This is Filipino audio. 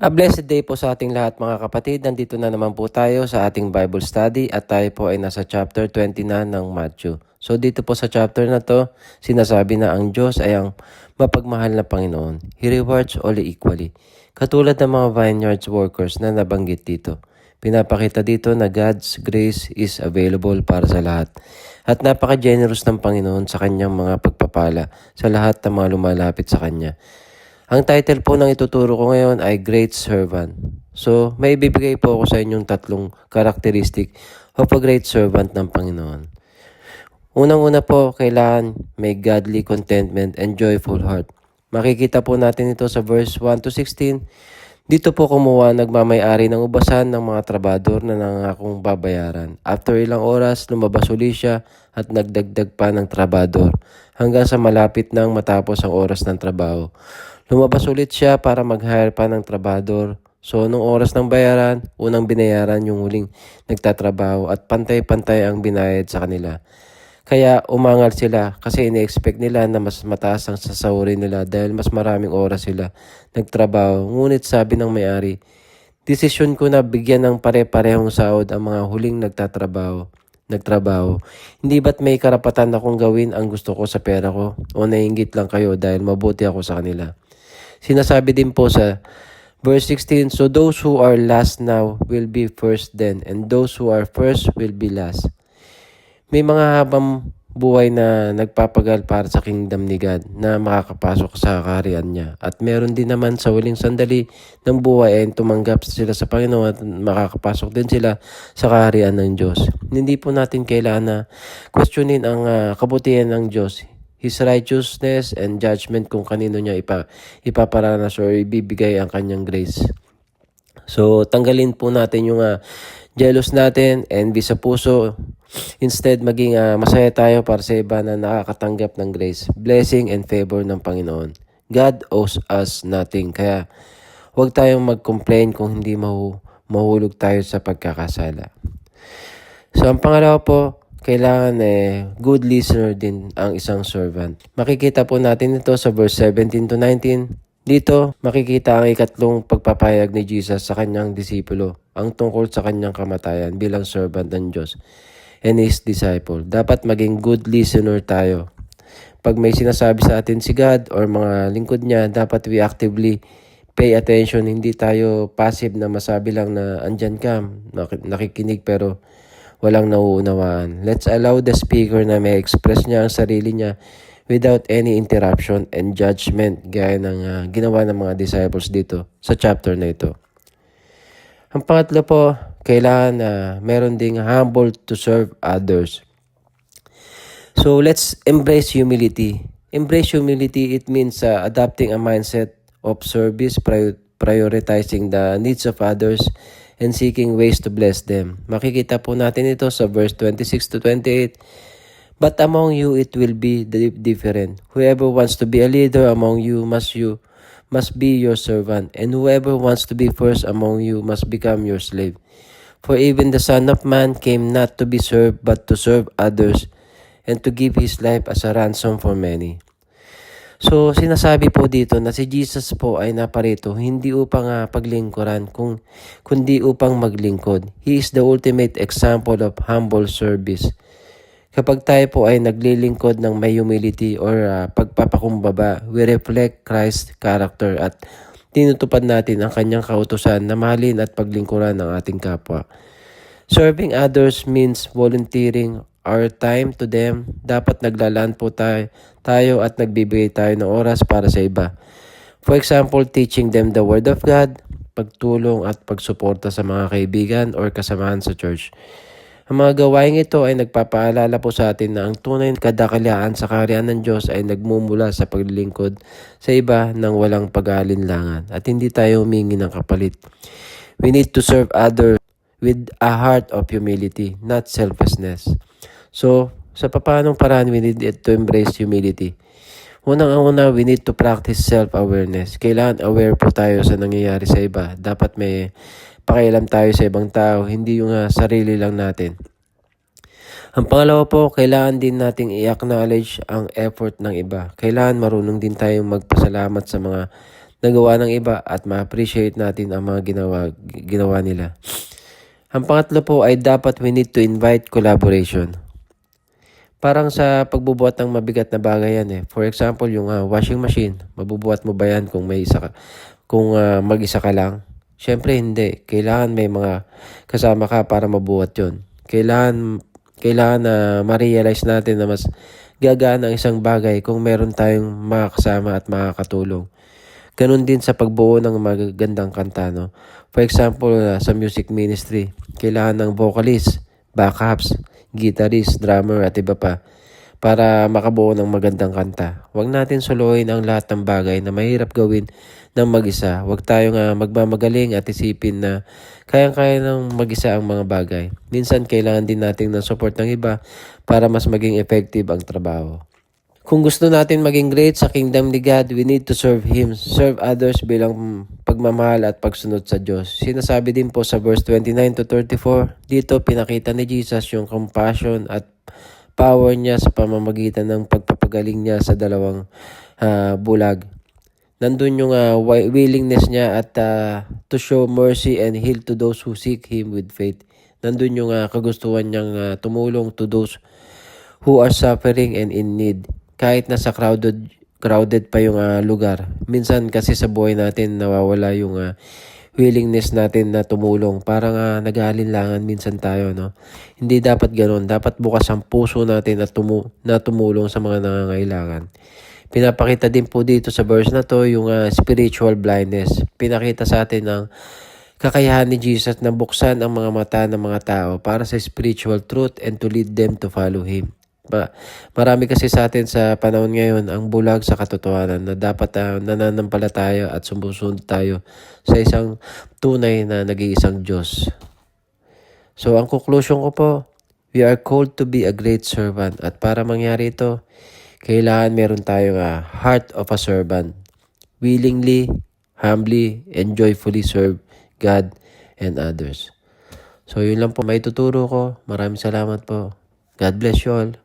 A blessed day po sa ating lahat mga kapatid. Nandito na naman po tayo sa ating Bible study at tayo po ay nasa chapter 29 ng Matthew. So dito po sa chapter na to, sinasabi na ang Diyos ay ang mapagmahal na Panginoon. He rewards all equally. Katulad ng mga vineyards workers na nabanggit dito. Pinapakita dito na God's grace is available para sa lahat. At napaka-generous ng Panginoon sa kanyang mga pagpapala sa lahat ng mga lumalapit sa kanya. Ang title po ng ituturo ko ngayon ay Great Servant. So, may ibibigay po ako sa inyong tatlong karakteristik of a great servant ng Panginoon. Unang-una po, kailangan may godly contentment and joyful heart. Makikita po natin ito sa verse 1 to 16. Dito po kumuha nagmamay-ari ng ubasan ng mga trabador na nangangakong babayaran. After ilang oras, lumabas uli siya at nagdagdag pa ng trabador hanggang sa malapit nang matapos ang oras ng trabaho. Lumabas ulit siya para mag-hire pa ng trabador. So, nung oras ng bayaran, unang binayaran yung huling nagtatrabaho at pantay-pantay ang binayad sa kanila. Kaya umangal sila kasi ine-expect nila na mas mataas ang sasahurin nila dahil mas maraming oras sila nagtrabaho. Ngunit sabi ng may-ari, desisyon ko na bigyan ng pare-parehong sahod ang mga huling nagtrabaho. Hindi ba't may karapatan akong gawin ang gusto ko sa pera ko o naiinggit lang kayo dahil mabuti ako sa kanila? Sinasabi din po sa verse 16, so those who are last now will be first then, and those who are first will be last. May mga habang buhay na nagpapagal para sa kingdom ni God na makakapasok sa kaharian niya. At meron din naman sa huling sandali ng buhay ay tumanggap sila sa Panginoon at makakapasok din sila sa kaharian ng Diyos. Hindi po natin kailangan na questionin ang kabutihan ng Diyos, His righteousness and judgment kung kanino niya ipaparanas o ibibigay ang kanyang grace. So, tanggalin po natin yung jealous natin, envy sa puso. Instead, maging masaya tayo para sa iba na nakakatanggap ng grace, blessing and favor ng Panginoon. God owes us nothing. Kaya, huwag tayong mag-complain kung hindi mahulog tayo sa pagkakasala. So, ang pangalawa po, kailangan good listener din ang isang servant. Makikita po natin ito sa verse 17 to 19. Dito, makikita ang ikatlong pagpapayag ni Jesus sa kanyang disipulo, ang tungkol sa kanyang kamatayan bilang servant ng Diyos and His disciple. Dapat maging good listener tayo. Pag may sinasabi sa atin si God or mga lingkod niya, dapat we actively pay attention. Hindi tayo passive na masabi lang na andyan ka, nakikinig pero walang nauunawaan. Let's allow the speaker na may express niya ang sarili niya without any interruption and judgment gaya ng ginawa ng mga disciples dito sa chapter na ito. Ang pangatlo po, kailangan meron ding humble to serve others. So let's embrace humility. Embrace humility, it means adopting a mindset of service, prioritizing the needs of others, and seeking ways to bless them. Makikita po natin ito sa verse 26 to 28. But among you it will be different. Whoever wants to be a leader among you must be your servant, and whoever wants to be first among you must become your slave. For even the Son of Man came not to be served, but to serve others, and to give His life as a ransom for many. So, sinasabi po dito na si Jesus po ay naparito hindi upang paglingkuran, kundi upang maglingkod. He is the ultimate example of humble service. Kapag tayo po ay naglilingkod ng may humility or pagpapakumbaba, we reflect Christ's character at tinutupad natin ang kanyang kautusan na mahalin at paglingkuran ng ating kapwa. Serving others means volunteering our time to them. Dapat naglalaan po tayo at nagbibigay tayo ng oras para sa iba. For example, teaching them the Word of God, pagtulong at pagsuporta sa mga kaibigan or kasamahan sa church. Ang mga gawaing ito ay nagpapaalala po sa atin na ang tunay na kadakayaan sa kaharian ng Diyos ay nagmumula sa paglilingkod sa iba ng walang pag-aalinlangan at hindi tayo humingi ng kapalit. We need to serve others with a heart of humility, not selfishness. So, sa paanong paraan we need to embrace humility? Unang-una, we need to practice self-awareness. Kailangan aware po tayo sa nangyayari sa iba. Dapat may pakialam tayo sa ibang tao, hindi yung sarili lang natin. Ang pangalawa po, kailangan din nating i-acknowledge ang effort ng iba. Kailangan marunong din tayong magpasalamat sa mga nagawa ng iba at ma-appreciate natin ang mga ginawa nila. Ang pangatlo po ay dapat we need to invite collaboration. Parang sa pagbubuhat ng mabigat na bagay yan eh. For example, yung washing machine, mabubuhat mo ba yan kung mag-isa ka lang? Syempre hindi. Kailangan may mga kasama ka para mabuhat yon. Kailangan na ma-realize natin na mas gagaan ang isang bagay kung meron tayong mga kasama at makakatulong. Ganun din sa pagbuo ng magagandang kanta, no? For example, sa music ministry, kailangan ng vocalist, backups, guitarist, drummer at iba pa para makabuo ng magandang kanta. Huwag natin suluhin ang lahat ng bagay na mahirap gawin ng mag-isa. Huwag tayong magmamagaling at isipin na kayang-kaya ng mag-isa ang mga bagay. Minsan kailangan din natin ng support ng iba para mas maging effective ang trabaho. Kung gusto natin maging great sa kingdom ni God, we need to serve Him. Serve others bilang pagmamahal at pagsunod sa Diyos. Sinasabi din po sa verse 29 to 34, dito pinakita ni Jesus yung compassion at power niya sa pamamagitan ng pagpapagaling niya sa dalawang bulag. Nandun yung willingness niya at to show mercy and heal to those who seek Him with faith. Nandun yung kagustuhan niyang tumulong to those who are suffering and in need. Kahit nasa crowded pa yung lugar. Minsan kasi sa buhay natin nawawala yung willingness natin na tumulong. Parang nag-aalinlangan minsan tayo, no? Hindi dapat ganoon. Dapat bukas ang puso natin na tumulong sa mga nangangailangan. Pinapakita din po dito sa verse na to yung spiritual blindness. Pinakita sa atin ng kakayahan ni Jesus na buksan ang mga mata ng mga tao para sa spiritual truth and to lead them to follow Him. Marami kasi sa atin sa panahon ngayon ang bulag sa katotohanan na dapat nananampalataya at sumusunod tayo sa isang tunay na nag-iisang Diyos. So ang conclusion ko po, we are called to be a great servant at para mangyari ito, kailangan meron tayong heart of a servant. Willingly, humbly, and joyfully serve God and others. So yun lang po may tuturo ko. Maraming salamat po. God bless you all.